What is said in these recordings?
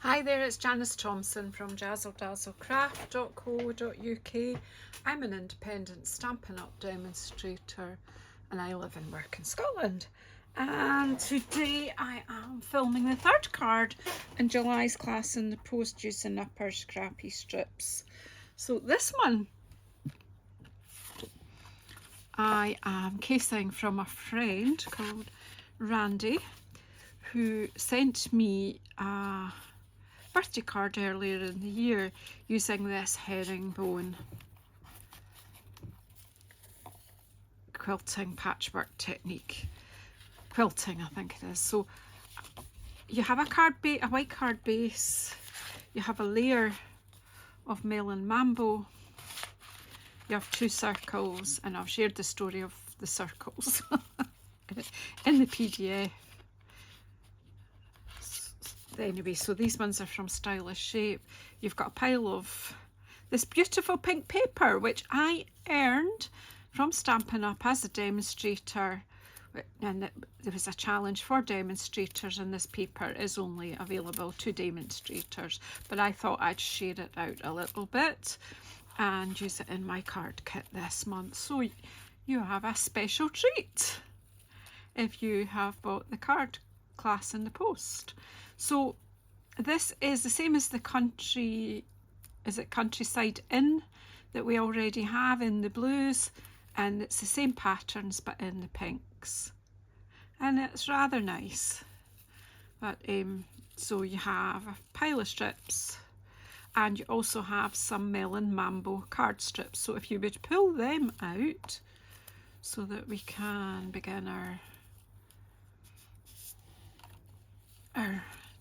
Hi there, it's Janice Thompson from JazzleDazzleCraft.co.uk. I'm an independent Stampin' Up demonstrator and I live and work in Scotland. And today I am filming the third card in July's class in the post using upper scrappy strips. So this one I am casing from a friend called Randy, who sent me a birthday card earlier in the year using this herringbone quilting patchwork technique. Quilting, I think it is. So you have a white card base, you have a layer of melon mambo, you have two circles, and I've shared the story of the circles in the PDF. Anyway, so these ones are from Stylish Shape. You've got a pile of this beautiful pink paper, which I earned from Stampin' Up as a demonstrator. And there was a challenge for demonstrators, and this paper is only available to demonstrators. But I thought I'd share it out a little bit and use it in my card kit this month. So you have a special treat if you have bought the card class in the post. So this is the same as the Countryside Inn that we already have in the blues, and it's the same patterns but in the pinks, and it's rather nice. But so you have a pile of strips, and you also have some melon mambo card strips. So if you would pull them out so that we can begin our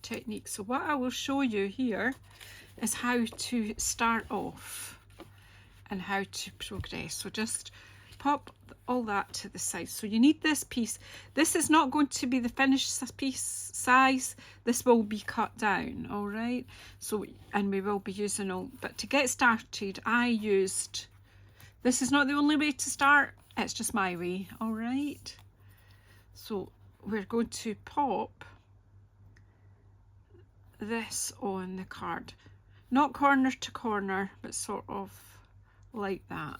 technique. So what I will show you here is how to start off and how to progress. So just pop all that to the side. So you need this piece. This is not going to be the finished piece size. This will be cut down, all right? So, and we will be using all, but to get started, I used, this is not the only way to start, it's just my way, all right? So we're going to pop this on the card, not corner to corner, but sort of like that.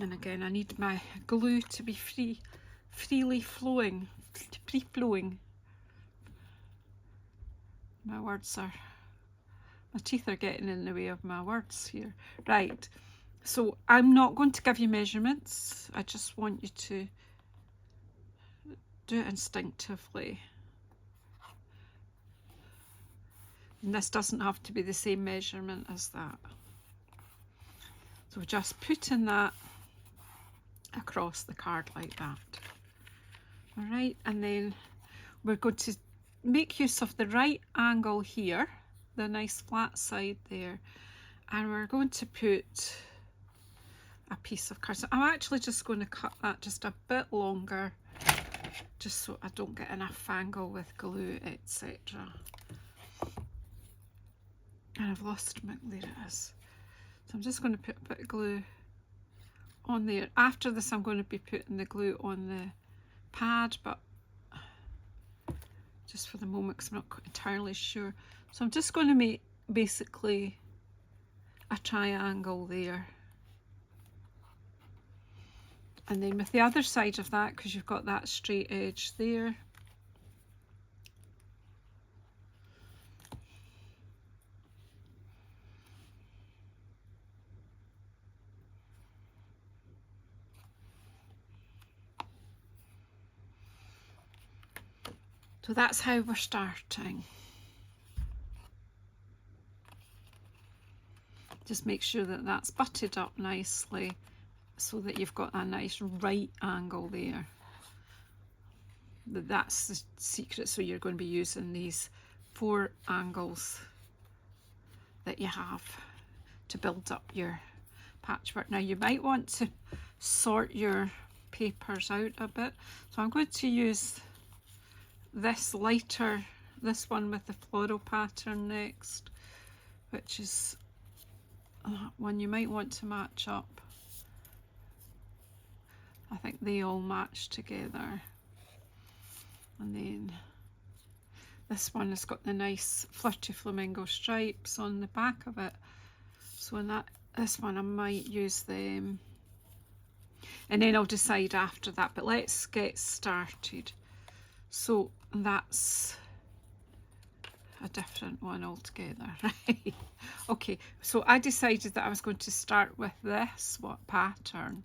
And again, I need my glue to be freely flowing, free-flowing. My teeth are getting in the way of my words here. Right, so I'm not going to give you measurements. I just want you to do it instinctively. And this doesn't have to be the same measurement as that. So just putting that across the card like that. All right, and then we're going to make use of the right angle here, the nice flat side there, and we're going to put a piece of card. So I'm actually just going to cut that just a bit longer, just so I don't get enough angle with glue, etc. And I've lost my, there it is. So I'm just going to put a bit of glue on there. After this I'm going to be putting the glue on the pad, but just for the moment because I'm not entirely sure. So I'm just going to make basically a triangle there. And then with the other side of that, because you've got that straight edge there, so that's how we're starting. Just make sure that that's butted up nicely so that you've got a nice right angle there. That's the secret. So you're going to be using these 4 angles that you have to build up your patchwork. Now you might want to sort your papers out a bit. So I'm going to use this lighter, this one with the floral pattern next, which is one you might want to match up. I think they all match together. And then This one has got the nice flirty flamingo stripes on the back of it. So in this one I might use them. And then I'll decide after that, but let's get started. So that's a different one altogether, right? Okay, so I decided that I was going to start with this pattern.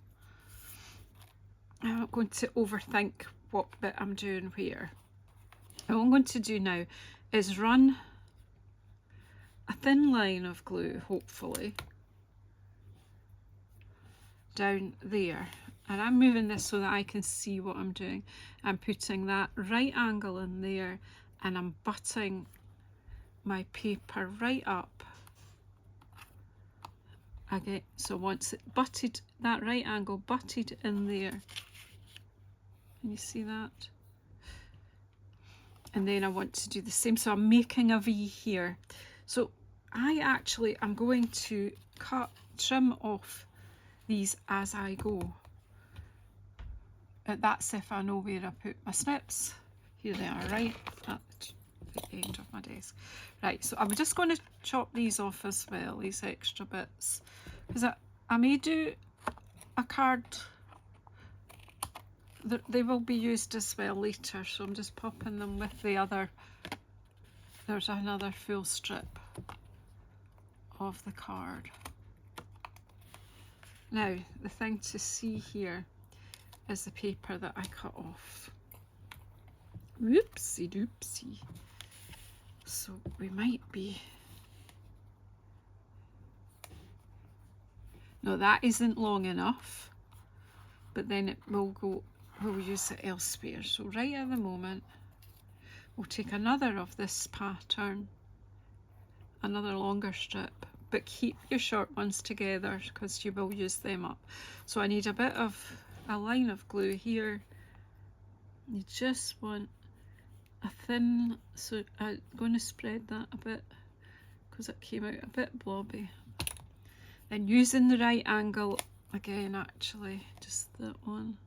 I'm not going to overthink what bit I'm doing where. And what I'm going to do now is run a thin line of glue, hopefully, down there. And I'm moving this so that I can see what I'm doing. I'm putting that right angle in there and I'm butting my paper right up. Again, so once it butted, that right angle butted in there. Can you see that? And then I want to do the same. So I'm making a V here. So I'm going to trim off these as I go. That's if I know where I put my snips. Here they are, right at the end of my desk. Right, so I'm just going to chop these off as well, these extra bits, because I may do a card. They will be used as well later, so I'm just popping them with the other. There's another full strip of the card. Now, the thing to see here is the paper that I cut off. Whoopsie doopsie. So we might be... No, that isn't long enough, but then it will go, we'll use it elsewhere. So right at the moment, we'll take another of this pattern, another longer strip, but keep your short ones together because you will use them up. So I need a line of glue here. You just want a thin, so I'm going to spread that a bit because it came out a bit blobby. Then using the right angle again, actually, just that one.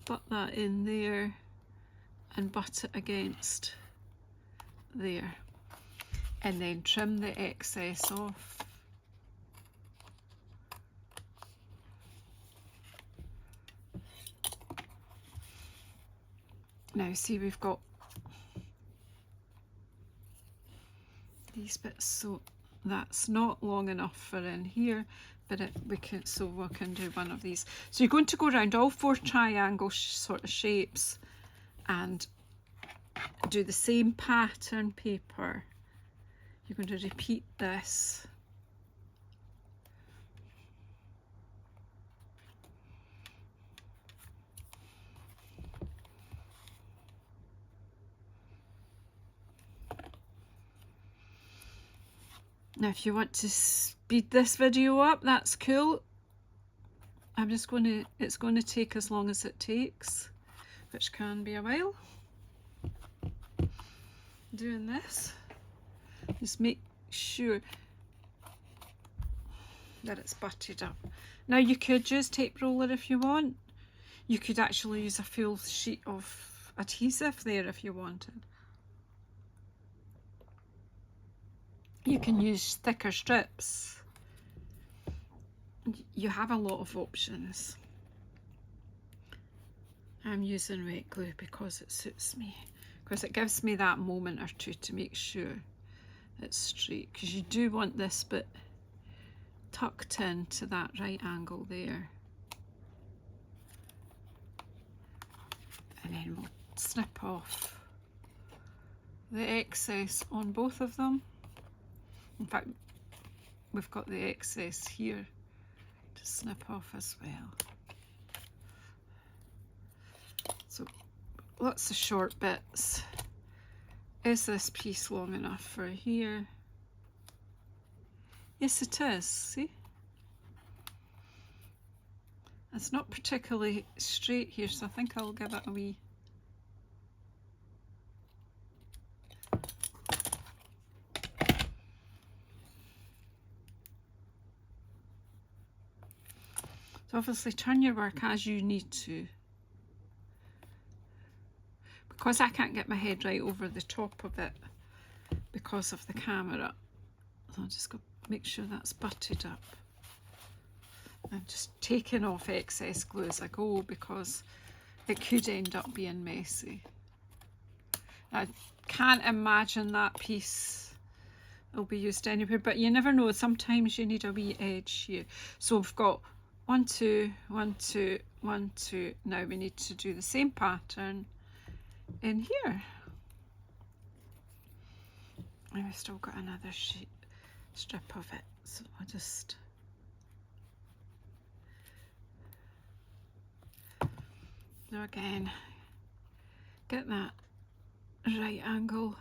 Butt that in there and butt it against there. And then trim the excess off. Now see, we've got these bits, so that's not long enough for in here, but we can do one of these. So you're going to go around all 4 triangle sort of shapes and do the same pattern paper. You're going to repeat this. Now if you want to speed this video up, that's cool. It's going to take as long as it takes, which can be a while. Doing this, just make sure that it's butted up. Now you could use tape roller if you want. You could actually use a full sheet of adhesive there if you wanted. You can use thicker strips. You have a lot of options. I'm using wet glue because it suits me, because it gives me that moment or two to make sure it's straight, because you do want this bit tucked into that right angle there. And then we'll snip off the excess on both of them. In fact, we've got the excess here to snip off as well. So lots of short bits. Is this piece long enough for here? Yes, it is. See? It's not particularly straight here, so I think I'll give it a wee. So obviously turn your work as you need to, because I can't get my head right over the top of it because of the camera. So I'll just go make sure that's butted up. I'm just taking off excess glue as I go because it could end up being messy. I can't imagine that piece will be used anywhere, but you never know. Sometimes you need a wee edge here. So we've got 1, 2, 1, 2, 1, 2. Now we need to do the same pattern in here. And we've still got another strip of it. So I'll just now again get that right angle.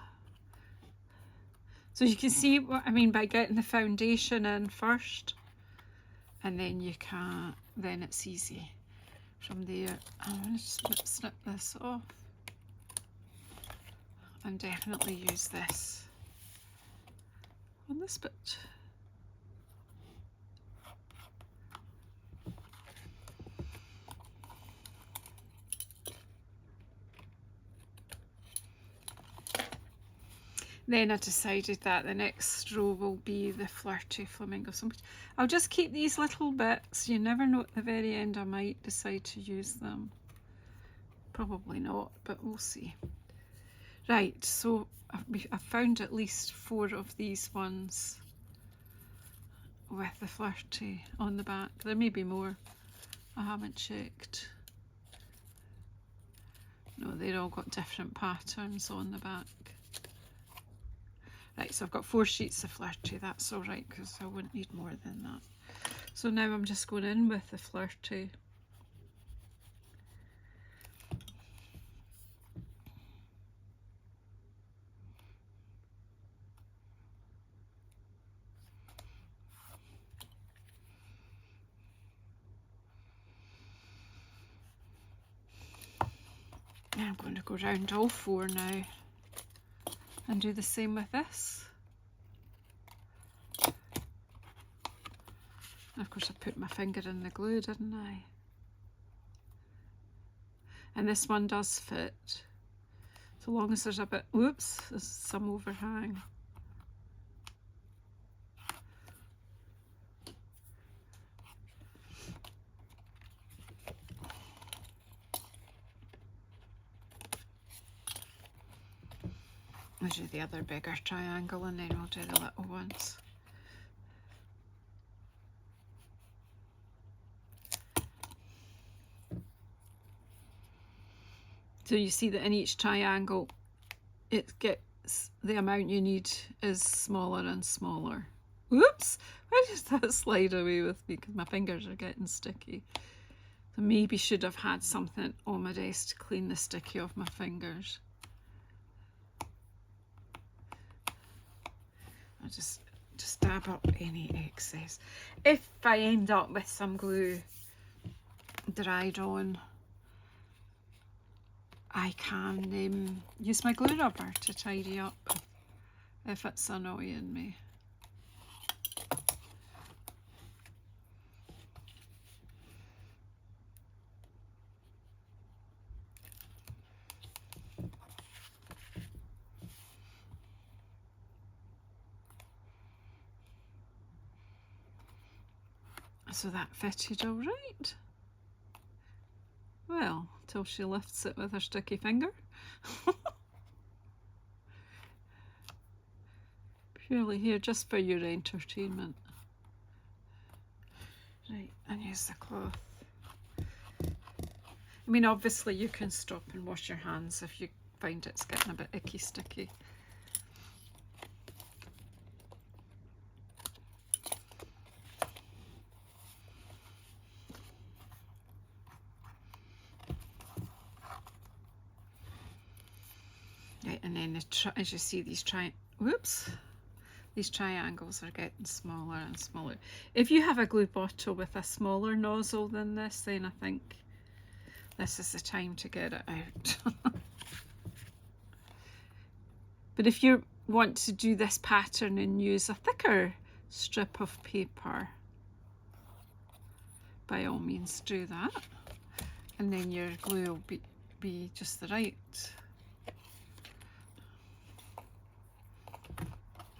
So you can see what I mean by getting the foundation in first, and then you can, then it's easy from there. I'm going to snip this off and definitely use this on this bit. Then I decided that the next row will be the flirty flamingo. So I'll just keep these little bits. You never know, at the very end I might decide to use them. Probably not, but we'll see. Right, so I've found at least 4 of these ones with the flirty on the back. There may be more. I haven't checked. No, they've all got different patterns on the back. Right, so I've got 4 sheets of flirty. That's all right because I wouldn't need more than that. So now I'm just going in with the flirty. I'm going to go round all 4 now and do the same with this. And of course I put my finger in the glue, didn't I? And this one does fit, so long as there's a bit, whoops, there's some overhang. I'll do the other bigger triangle and then we'll do the little ones. So you see that in each triangle it gets, the amount you need is smaller and smaller. Whoops! Why does that slide away with me? Because my fingers are getting sticky. So maybe should have had something on my desk to clean the sticky off my fingers. I'll just dab up any excess. If I end up with some glue dried on, I can use my glue rubber to tidy up if it's annoying me. So that fitted all right. Well, till she lifts it with her sticky finger. Purely here just for your entertainment. Right, and use the cloth. I mean, obviously you can stop and wash your hands if you find it's getting a bit icky sticky. Right, and then as you see, these triangles are getting smaller and smaller. If you have a glue bottle with a smaller nozzle than this, then I think this is the time to get it out. But if you want to do this pattern and use a thicker strip of paper, by all means do that. And then your glue will be just the right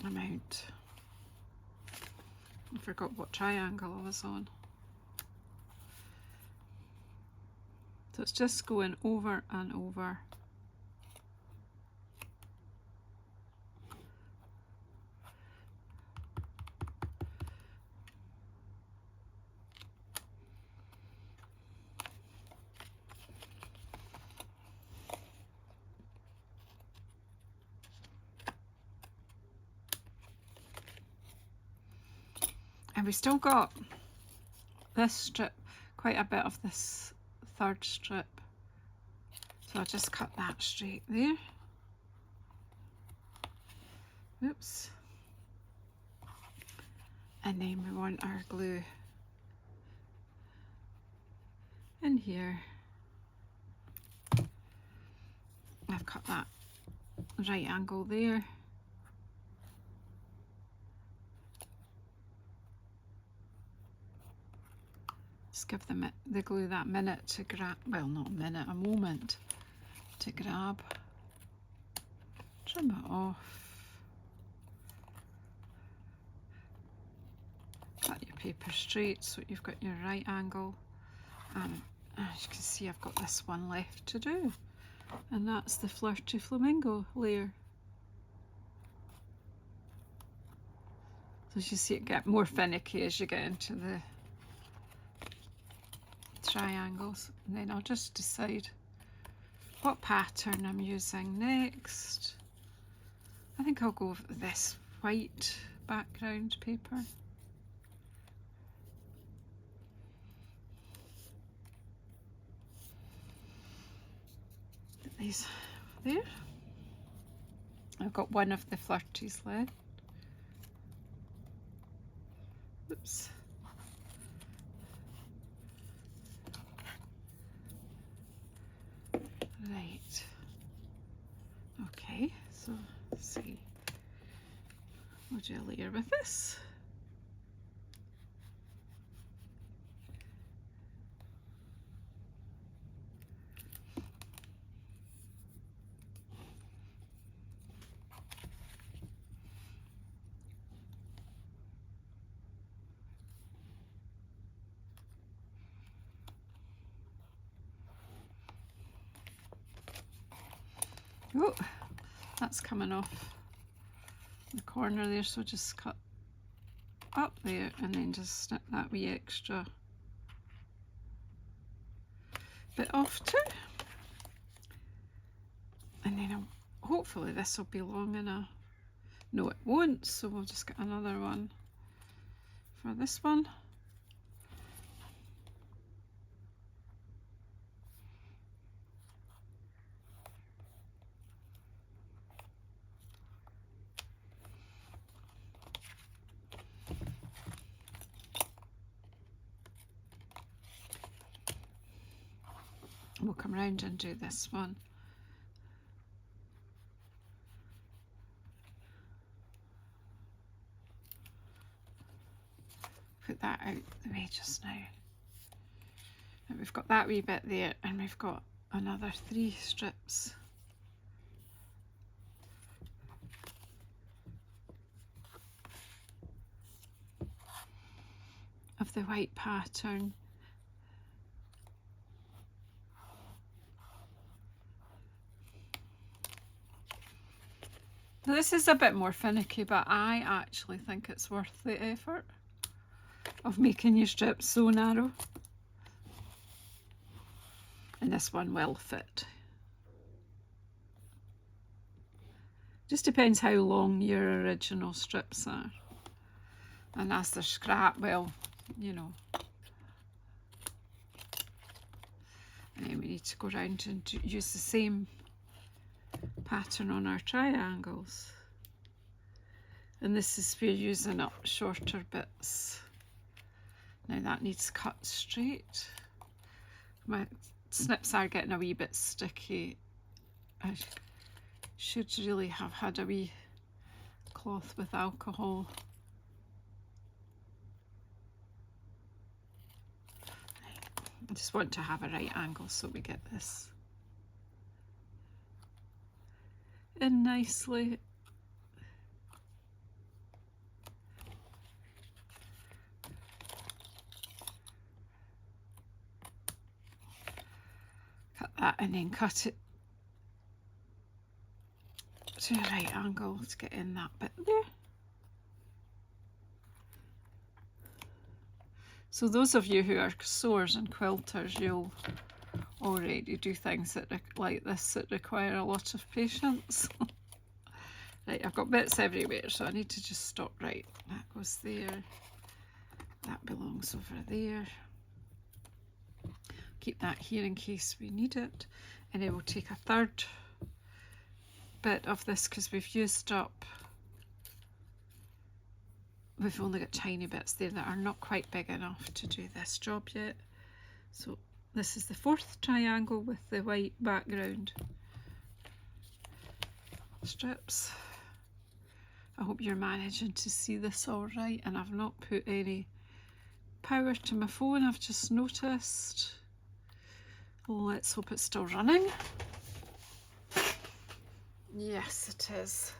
amount. I forgot what triangle I was on. So it's just going over and over. And we still got this strip, quite a bit of this third strip. So I'll just cut that straight there. Oops. And then we want our glue in here. I've cut that right angle there. Just give the glue that minute to grab, well, not a minute, a moment to grab. Trim it off. Cut your paper straight so you've got your right angle. And as you can see, I've got this one left to do. And that's the Flirty Flamingo layer. So as you see, it get more finicky as you get into the triangles. And then I'll just decide what pattern I'm using next. I think I'll go with this white background paper. Put these there. I've got one of the flirties left. Oops. Right. Okay, so let's see. We'll do a layer with this. Oh, that's coming off the corner there, so just cut up there and then just snip that wee extra bit off too. And then hopefully this will be long enough. No, it won't, so we'll just get another one for this one. We'll come round and do this one. Put that out the way just now. And we've got that wee bit there, and we've got another 3 strips. Of the white pattern. Now this is a bit more finicky, but I actually think it's worth the effort of making your strips so narrow. And this one will fit. Just depends how long your original strips are. And as they're scrap, well, you know. And then we need to go around and use the same pattern on our triangles. And this is for using up shorter bits. Now that needs cut straight. My snips are getting a wee bit sticky. I should really have had a wee cloth with alcohol. I just want to have a right angle so we get this in nicely. and then cut it to a right angle to get in that bit there. So those of you who are sewers and quilters, you'll already do things that like this that require a lot of patience. Right, I've got bits everywhere, so I need to just stop. Right, that goes there, that belongs over there. Keep that here in case we need it, and then we'll take a third bit of this because we've used up, we've only got tiny bits there that are not quite big enough to do this job yet. So this is the fourth triangle with the white background strips. I hope you're managing to see this all right, and I've not put any power to my phone, I've just noticed. Let's hope it's still running. Yes, it is.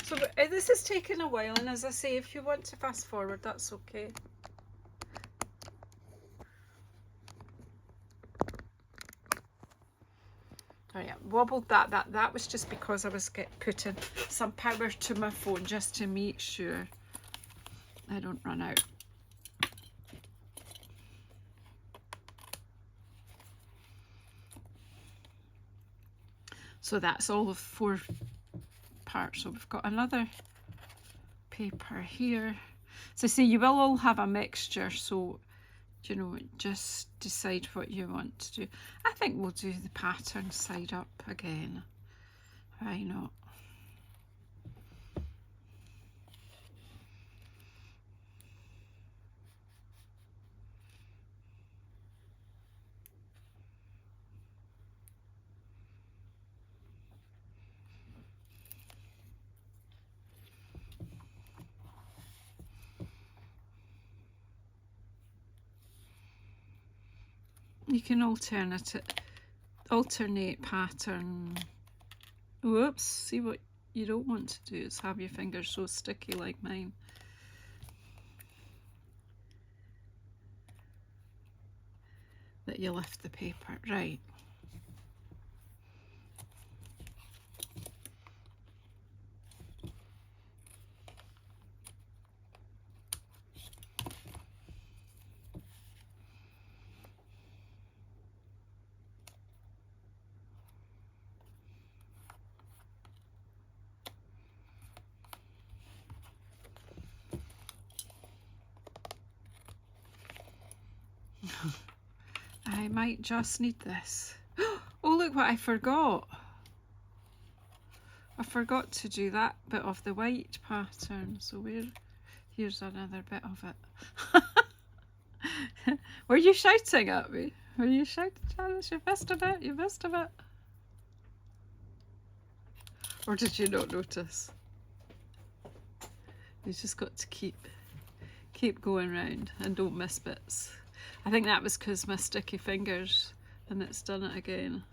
So this is taking a while, and as I say, if you want to fast forward, that's okay. Right, I wobbled that. That was just because I was putting some power to my phone just to make sure I don't run out. So that's all of 4 parts. So we've got another paper here. So see, you will all have a mixture, so you know, just decide what you want to do. I think we'll do the pattern side up again. Why not? You can alternate pattern. Whoops, see what you don't want to do is have your fingers so sticky like mine. That you lift the paper, right. I might just need this. Oh, look what I forgot. I forgot to do that bit of the white pattern. So here's another bit of it. Were you shouting at me? Were you shouting, Janice? You missed a bit? You missed a bit? Or did you not notice? You just got to keep going round and don't miss bits. I think that was because my sticky fingers, and it's done it again.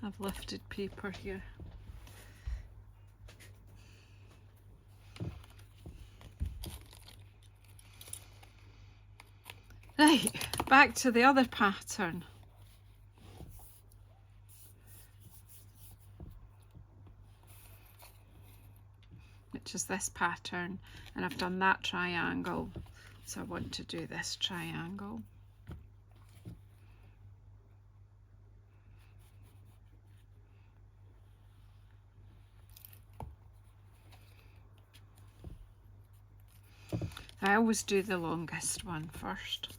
I've lifted paper here. Right, back to the other pattern. Which is this pattern, and I've done that triangle, so I want to do this triangle. I always do the longest one first.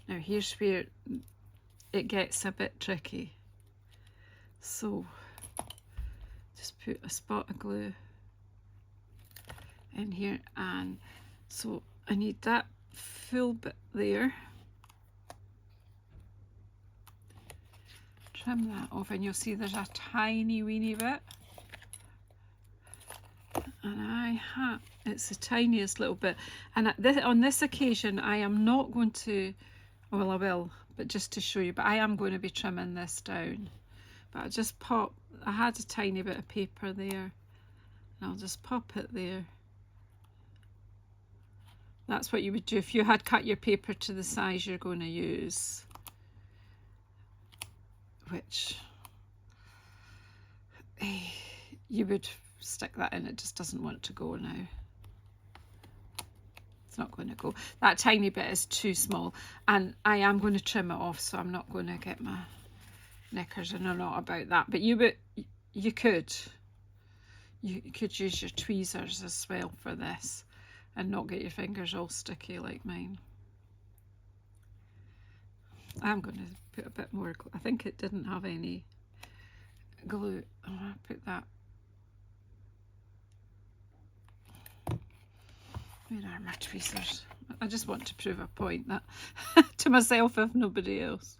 Now here's where it gets a bit tricky. So just put a spot of glue in here, and so I need that full bit there. Trim that off, and you'll see there's a tiny weeny bit, and it's the tiniest little bit. And on this occasion I am not going to, well I will, but just to show you, but I am going to be trimming this down. But I had a tiny bit of paper there, and I'll just pop it there. That's what you would do if you had cut your paper to the size you're going to use, which you would stick that in. It just doesn't want to go now. It's not going to go. That tiny bit is too small, and I am going to trim it off, so I'm not going to get my knickers in or not about that. But you could use your tweezers as well for this and not get your fingers all sticky like mine. I'm going to put a bit more glue. I think it didn't have any glue. I'm going to put that. Where are my tweezers? I just want to prove a point that to myself, if nobody else.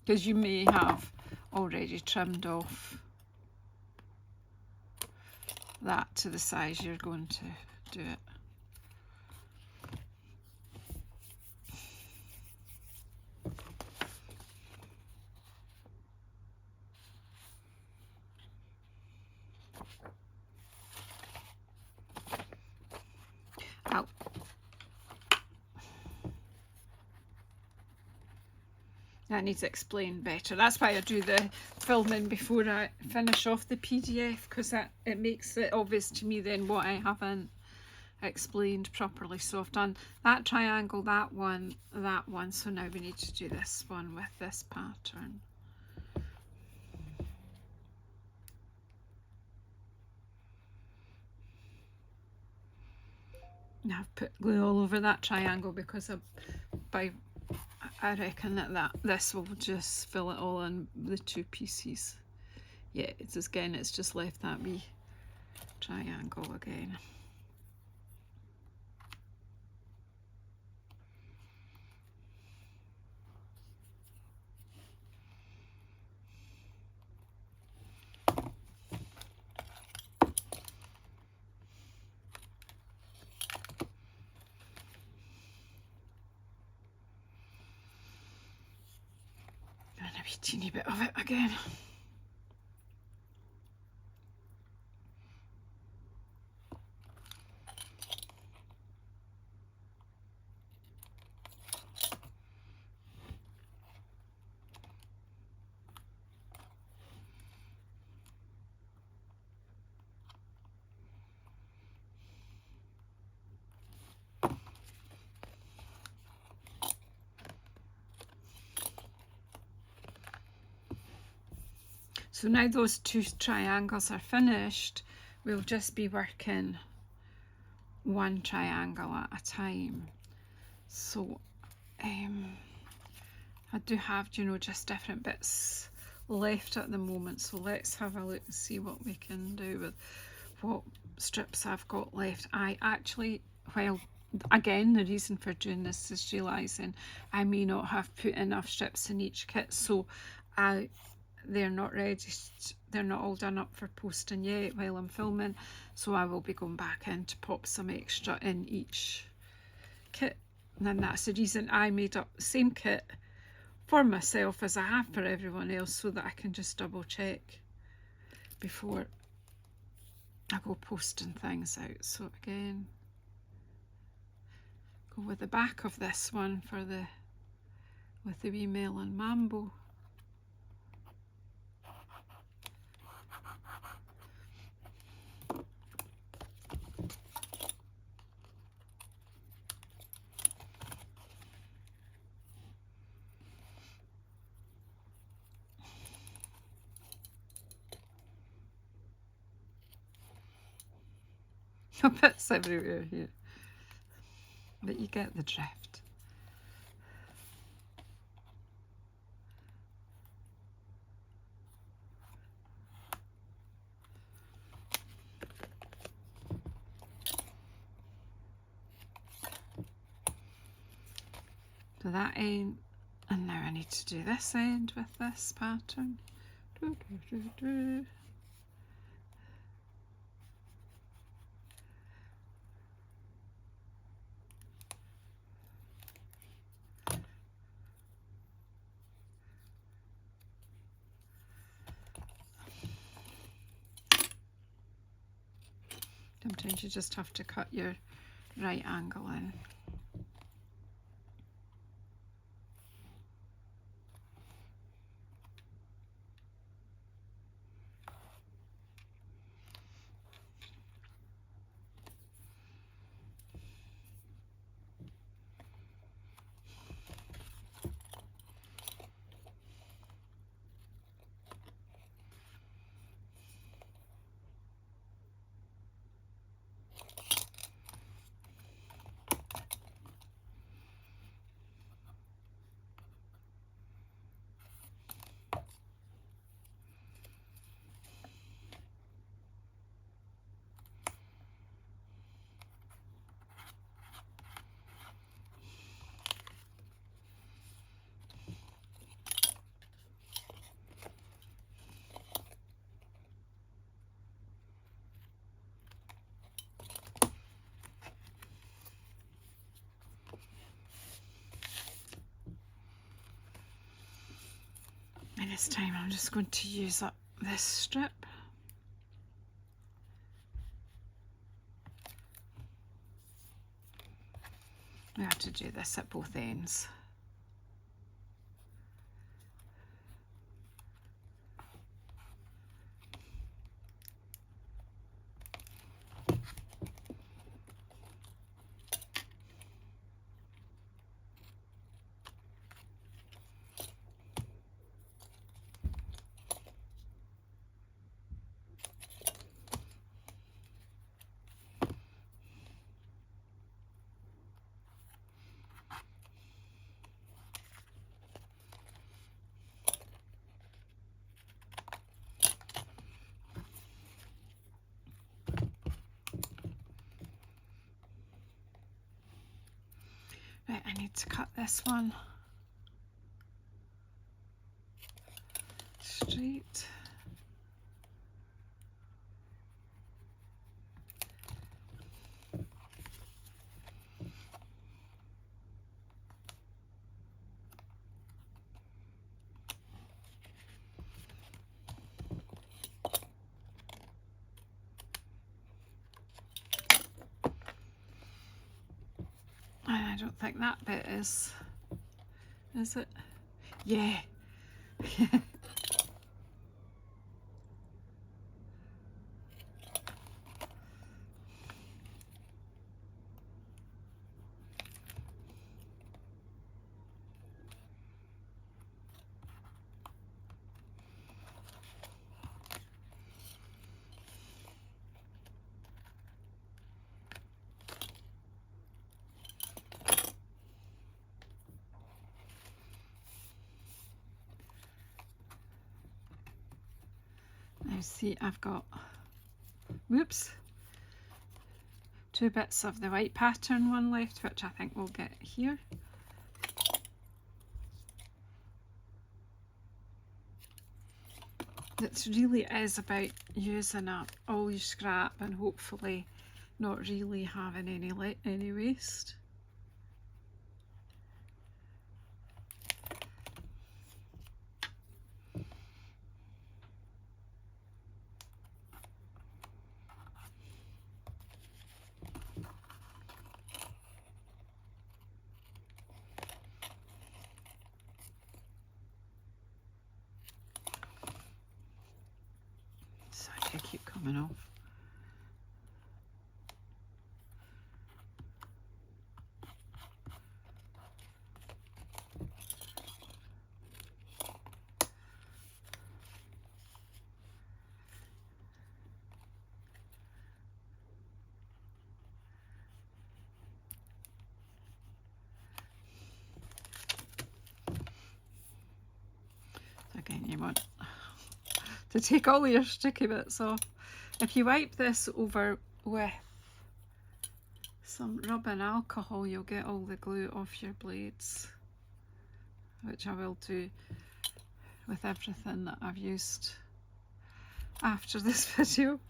Because you may have already trimmed off that to the size you're going to do it. I need to explain better. That's why I do the filming before I finish off the PDF, because it makes it obvious to me then what I haven't explained properly. So I've done that triangle, that one, so now we need to do this one with this pattern. Now I've put glue all over that triangle because I reckon that this will just fill it all in the two pieces. Yeah, it's just left that wee triangle again. Teeny bit of it again. So now those two triangles are finished, we'll just be working one triangle at a time. So I do have, you know, just different bits left at the moment. So let's have a look and see what we can do with what strips I've got left. I actually, well, again, the reason for doing this is realising I may not have put enough strips in each kit, so they're not ready, they're not all done up for posting yet while I'm filming, so I will be going back in to pop some extra in each kit. And then that's the reason I made up the same kit for myself as I have for everyone else, so that I can just double check before I go posting things out. So again, go with the back of this one for with the wee melon mambo. Bits everywhere here. but you get the drift. So that end, and now I need to do this end with this pattern. Sometimes you just have to cut your right angle in. And this time I'm just going to use up this strip. We have to do this at both ends. Right, I need to cut this one straight. I don't think that bit is it? Yeah. Now see, I've got, whoops, 2 bits of the white pattern one left, which I think we'll get here. It really is about using up all your scrap and hopefully not really having any waste. I keep coming off. want to take all your sticky bits off. If you wipe this over with some rubbing alcohol, you'll get all the glue off your blades, which I will do with everything that I've used after this video.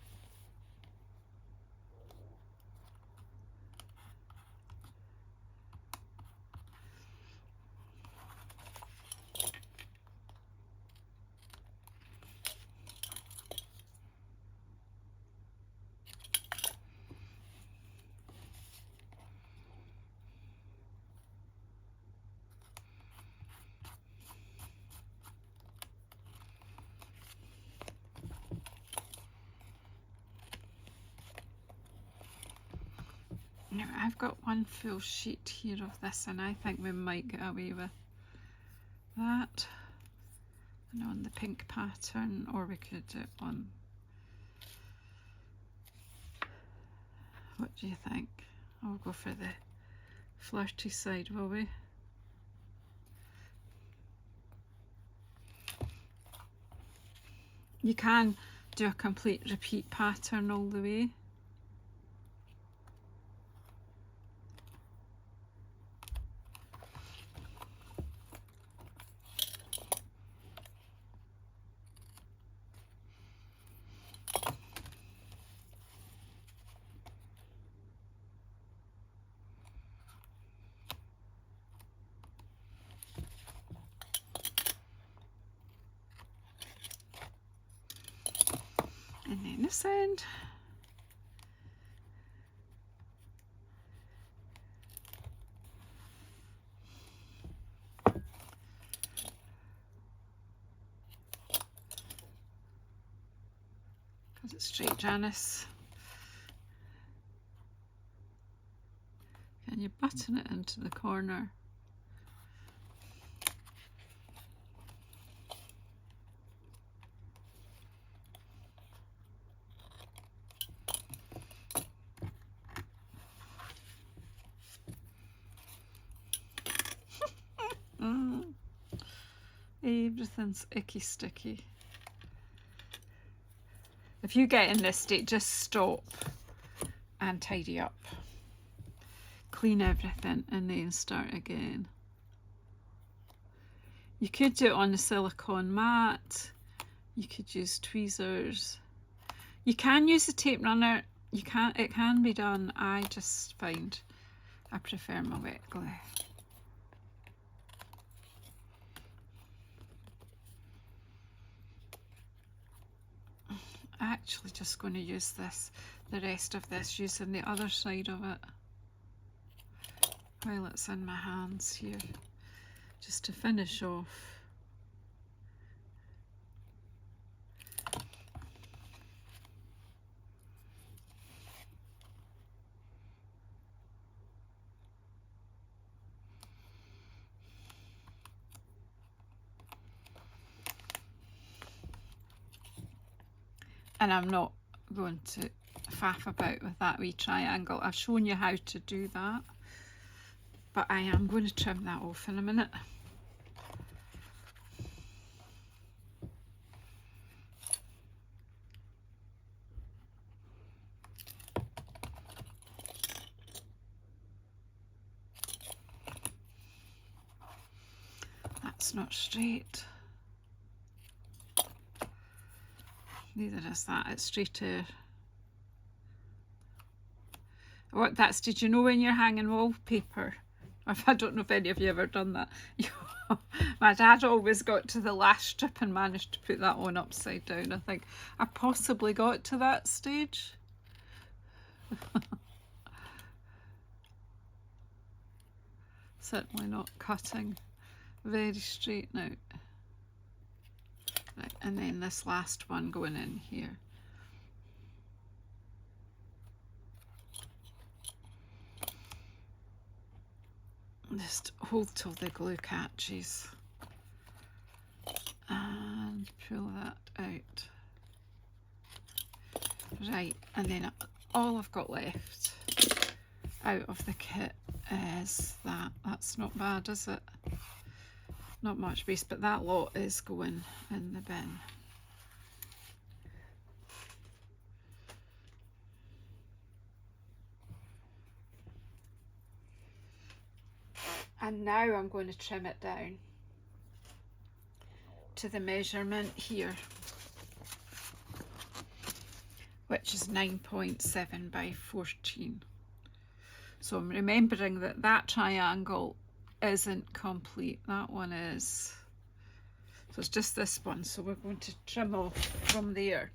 Now I've got one full sheet here of this, and I think we might get away with that, and on the pink pattern, or we could do it on, what do you think? I'll go for the flirty side, will we? You can do a complete repeat pattern all the way. And then this end. Cut it straight, Janice. Can you button it into the corner? Everything's icky sticky. If you get in this state, just stop and tidy up. Clean everything and then start again. You could do it on the silicone mat. You could use tweezers. You can use a tape runner. It can be done. I just find I prefer my wet glue. I'm actually just going to use the rest of this, using the other side of it while it's in my hands here, just to finish off. And I'm not going to faff about with that wee triangle. I've shown you how to do that, but I am going to trim that off in a minute. That's not straight. Neither is that, it's straighter. What that's, did you know when you're hanging wallpaper? I don't know if any of you ever done that. My dad always got to the last strip and managed to put that one upside down. I think I possibly got to that stage. Certainly not cutting very straight now. Right, and then this last one going in here. Just hold till the glue catches and pull that out. Right, and then all I've got left out of the kit is that. That's not bad, is it? not much waste, but that lot is going in the bin. And now I'm going to trim it down to the measurement here, which is 9.7 by 14. So I'm remembering that that triangle isn't complete. That one is. So it's just this one. So we're going to trim off from there.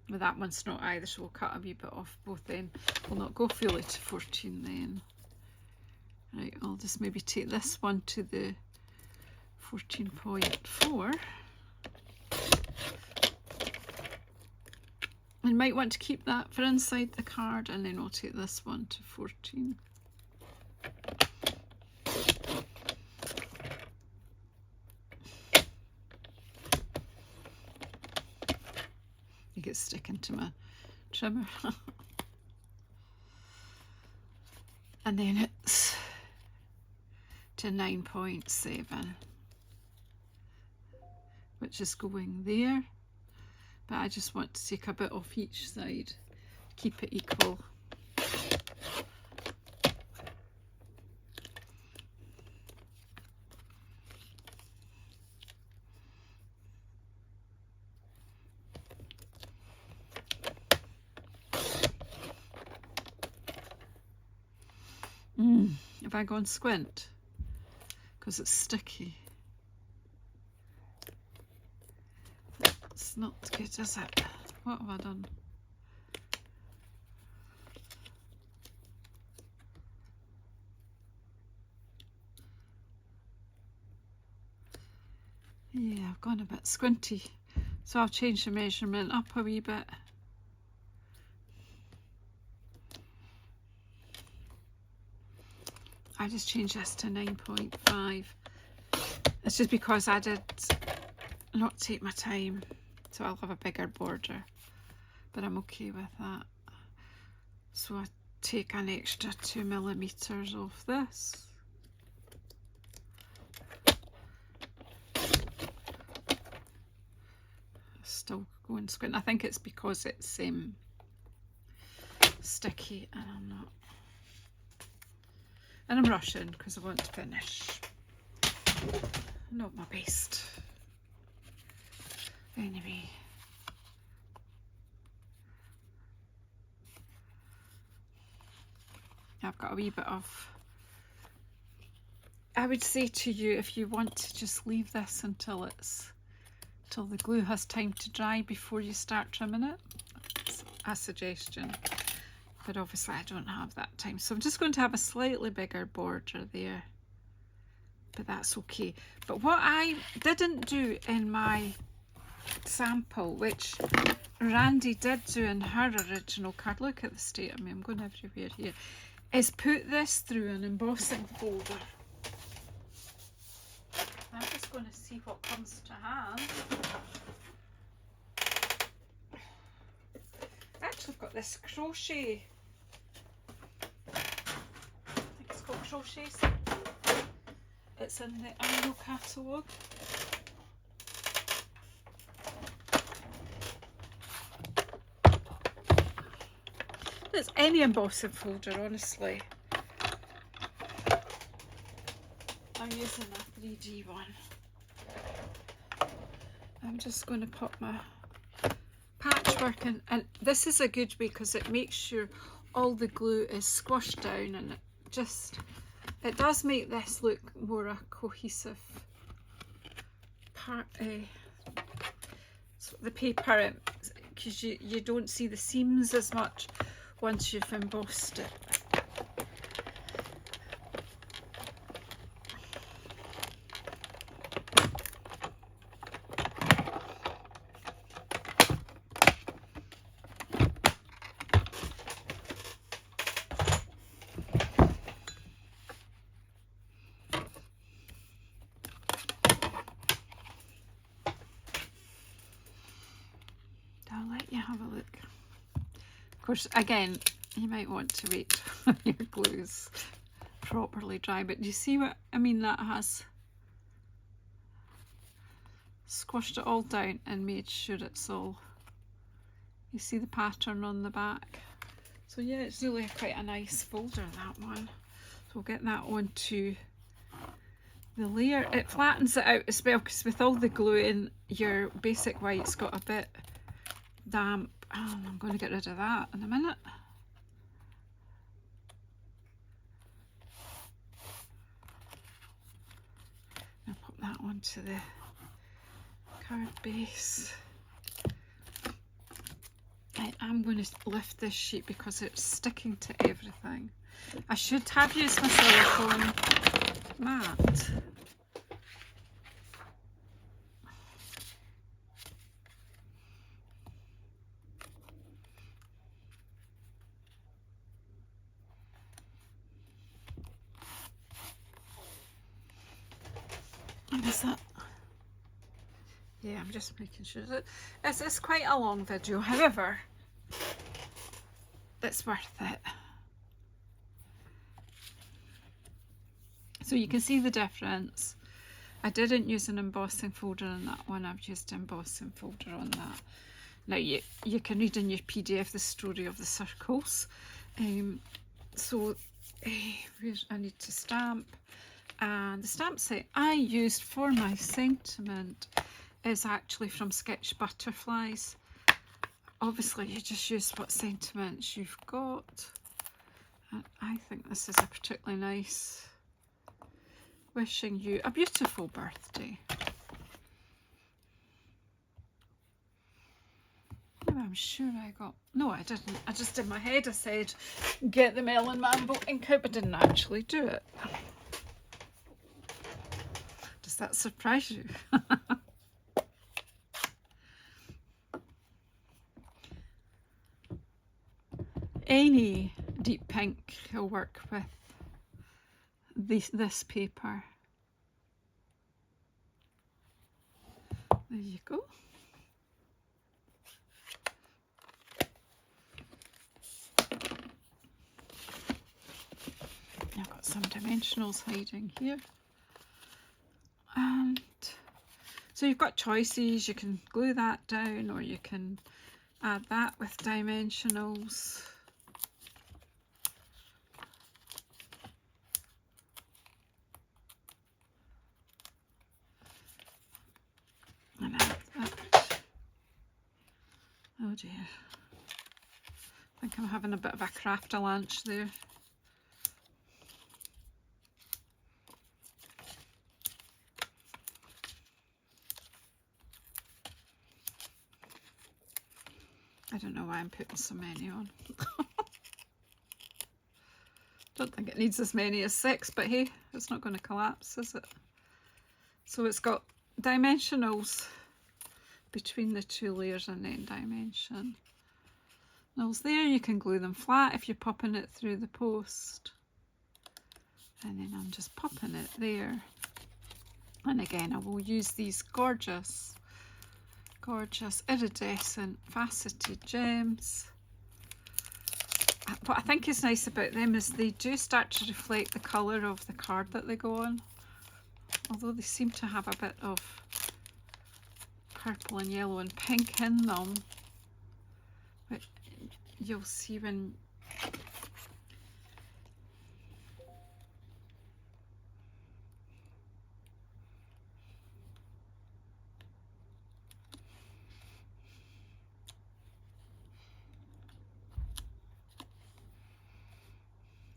Well, that one's not either, so we'll cut a wee bit off both then. We'll not go fully to 14 then. Right, I'll just maybe take this one to the 14.4. You might want to keep that for inside the card, and then I'll take this one to 14. I think it's sticking to my trimmer. And then it's to 9.7, which is going there. But I just want to take a bit off each side, keep it equal. Have I gone squint? Because it's sticky. It's not good, is it? What have I done? Yeah, I've gone a bit squinty. So I've changed the measurement up a wee bit. I just changed this to 9.5. It's just because I did not take my time. So I'll have a bigger border, but I'm okay with that. So I take an extra 2 millimeters off this. Still going squint. I think it's because it's sticky, and I'm not. And I'm rushing because I want to finish. Not my best. Anyway. I've got a wee bit of. I would say to you, if you want to just leave this until the glue has time to dry before you start trimming it. It's a suggestion. But obviously I don't have that time. So I'm just going to have a slightly bigger border there. But that's okay. But what I didn't do in my sample, which Randy did do in her original card, look at the state of me, I'm going everywhere here, is put this through an embossing folder. I'm just going to see what comes to hand. Actually, I've got this crochet. I think it's called crochet. It's in the annual catalogue. It's any embossing folder, honestly. I'm using a 3D one. I'm just going to pop my patchwork in, and this is a good way because it makes sure all the glue is squashed down, and it does make this look more a cohesive part. So the paper, because you don't see the seams as much once you've embossed it. I'll let you have a look. Of course, again, you might want to wait till your glue's properly dry, but do you see what I mean? That has squashed it all down and made sure it's all, you see the pattern on the back. So yeah, it's really quite a nice folder, that one. So we'll get that onto the layer. It flattens it out as well, because with all the glue in, your basic white's got a bit damp. Oh, I'm going to get rid of that in a minute. I'll pop that onto the card base. I am going to lift this sheet because it's sticking to everything. I should have used my silicone mat. Is that? Yeah, I'm just making sure that it's quite a long video, however, it's worth it. So you can see the difference. I didn't use an embossing folder on that one, I've used an embossing folder on that. Now you can read in your PDF the story of the circles. So I need to stamp. And the stamp set I used for my sentiment is actually from Sketch Butterflies. Obviously you just use what sentiments you've got. And I think this is a particularly nice. Wishing you a beautiful birthday. Oh, I'm sure I got, no I didn't, I just in my head I said get the Melon Mambo ink out, but didn't actually do it. Does that surprise you? Any deep pink will work with this paper. There you go. I've got some dimensionals hiding here. And so you've got choices. You can glue that down, or you can add that with dimensionals. And add that. Oh dear. I think I'm having a bit of a crafty lunch there. I don't know why I'm putting so many on. Don't think it needs as many as 6, but hey, it's not going to collapse, is it? So it's got dimensionals between the 2 layers and then dimensionals there. You can glue them flat if you're popping it through the post. And then I'm just popping it there. And again, I will use these gorgeous iridescent faceted gems. What I think is nice about them is they do start to reflect the colour of the card that they go on, although they seem to have a bit of purple and yellow and pink in them, but you'll see when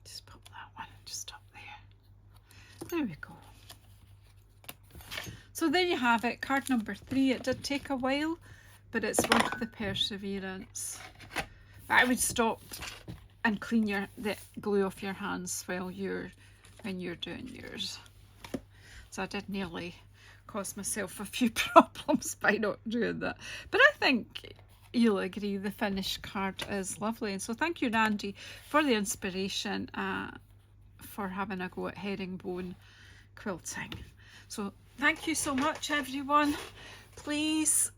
just pop that one just up there. There we go. So there you have it, card number 3. It did take a while, but it's worth the perseverance. But I would stop and clean the glue off your hands when you're doing yours. So I did nearly cause myself a few problems by not doing that. But I think you'll agree the finished card is lovely. And so thank you, Randy, for the inspiration for having a go at herringbone quilting. So thank you so much, everyone. Please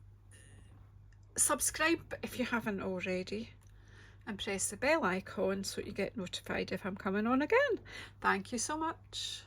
subscribe if you haven't already. and press the bell icon so you get notified if I'm coming on again. Thank you so much.